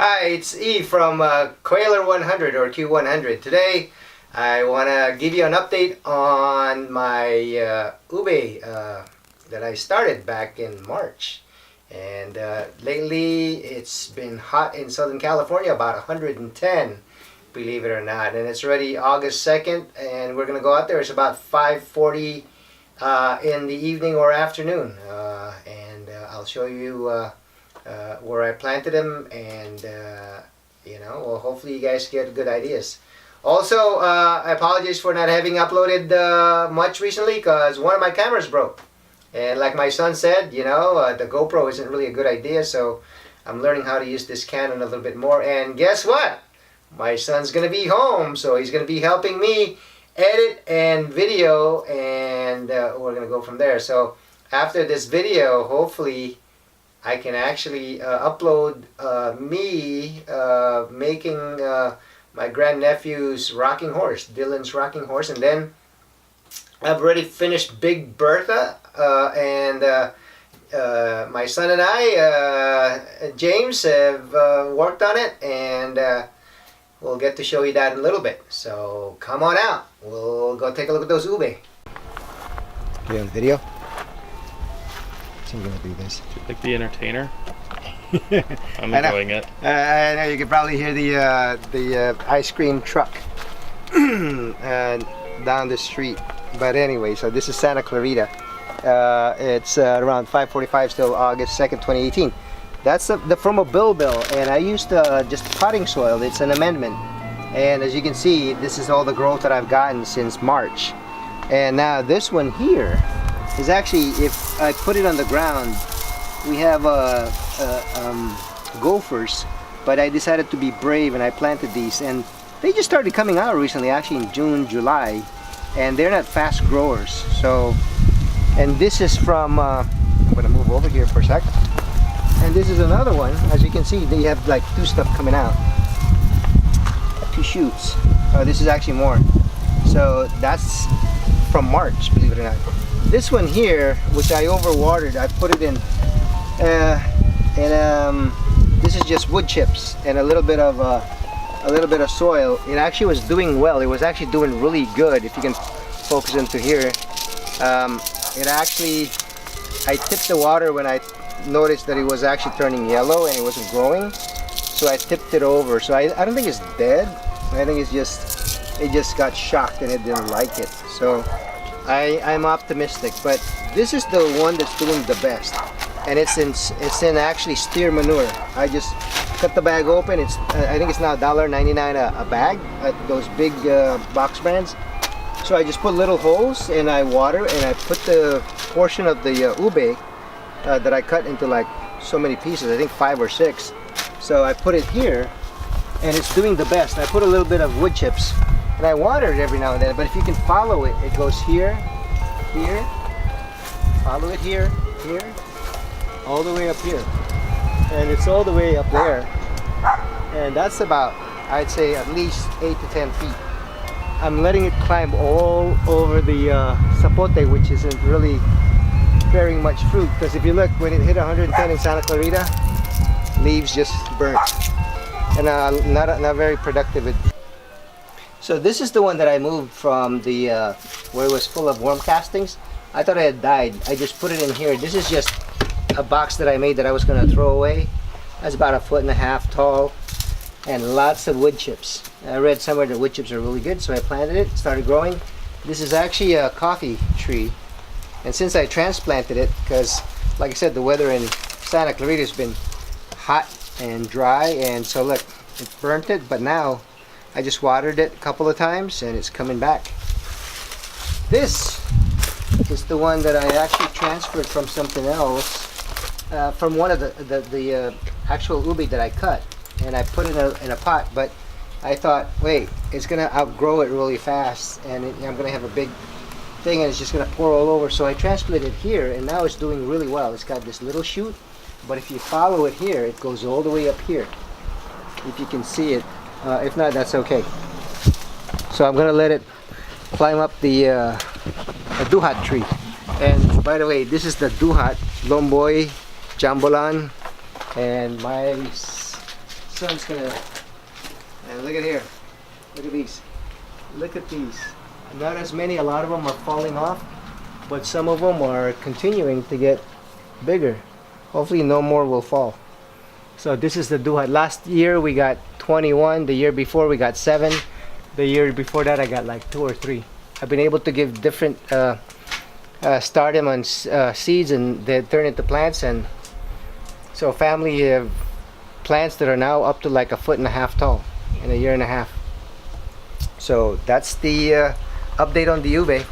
Hi, it's E from Quailer 100 or Q100. Today I want to give you an update on my ube that I started back in March. And lately it's been hot in Southern California, about 110, believe it or not. And it's already August 2nd and we're going to go out there. It's about 5:40 in the evening or afternoon. And I'll show you where I planted them, and well, hopefully you guys get good ideas. Also, I apologize for not having uploaded much recently because one of my cameras broke, and like my son said, the GoPro isn't really a good idea, so I'm learning how to use this Canon a little bit more. And guess what? My son's gonna be home, so he's gonna be helping me edit and video, and we're gonna go from there. So after this video, hopefully I can actually upload me making my grandnephew's rocking horse, Dylan's rocking horse, and then I've already finished Big Bertha, and my son and I, James, have worked on it, and we'll get to show you that in a little bit. So come on out, we'll go take a look at those ube. You on video? I'm gonna do this. Like the entertainer. I'm enjoying it. I know you can probably hear the ice cream truck down the street. But anyway, so this is Santa Clarita. It's around 5:45 still, August 2nd, 2018. That's from a bill, and I used just potting soil. It's an amendment, and as you can see, this is all the growth that I've gotten since March. And now this one here is actually, if I put it on the ground, we have gophers, but I decided to be brave and I planted these, and they just started coming out recently, actually in June, July, and they're not fast growers. So, and this is from, I'm gonna move over here for a sec, and this is another one. As you can see, they have like two stuff coming out, two shoots. This is actually more. So that's from March, believe it or not. This one here, which I overwatered, I put it in, this is just wood chips and a little bit of soil. It actually was doing well. It was actually doing really good. If you can focus into here, it actually, I tipped the water when I noticed that it was actually turning yellow and it wasn't growing. So I tipped it over. So I don't think it's dead. I think it just got shocked and it didn't like it. So I'm optimistic, but this is the one that's doing the best, and it's in actually steer manure. I just cut the bag open. It's I think it's now $1.99 a bag at those big box brands. So I just put little holes and I water, and I put the portion of the ube that I cut into like so many pieces, I think 5 or 6. So I put it here, and it's doing the best. I put a little bit of wood chips, and I water it every now and then, but if you can follow it, it goes here, here, follow it here, here, all the way up here. And it's all the way up there. And that's about, I'd say, at least 8 to 10 feet. I'm letting it climb all over the sapote, which isn't really bearing much fruit. Because if you look, when it hit 110 in Santa Clarita, leaves just burnt. And not very productive. So this is the one that I moved from the where it was full of worm castings. I thought it had died. I just put it in here. This is just a box that I made that I was going to throw away. That's about 1.5 feet tall, and lots of wood chips. I read somewhere that wood chips are really good, so I planted it, started growing. This is actually a coffee tree, and since I transplanted it, because like I said, the weather in Santa Clarita has been hot and dry, and so look, it burnt it, but now I just watered it a couple of times and it's coming back. This is the one that I actually transferred from something else, from one of the actual ube that I cut, and I put it in a pot, but I thought, wait, it's gonna outgrow it really fast, and I'm gonna have a big thing and it's just gonna pour all over. So I transplanted it here, and now it's doing really well. It's got this little shoot, but if you follow it here, it goes all the way up here. If you can see it. If not, that's okay. So I'm gonna let it climb up the duhat tree. And by the way, this is the duhat, Lomboy, Jambolan, and my sun's gonna. And look at here. Look at these. Look at these. Not as many. A lot of them are falling off, but some of them are continuing to get bigger. Hopefully, no more will fall. So this is the duha. Last year we got 21. The year before we got 7. The year before that I got like 2 or 3. I've been able to give different start them on seeds and they turn into plants, and so family have plants that are now up to like 1.5 feet tall in a year and a half. So that's the update on the ube.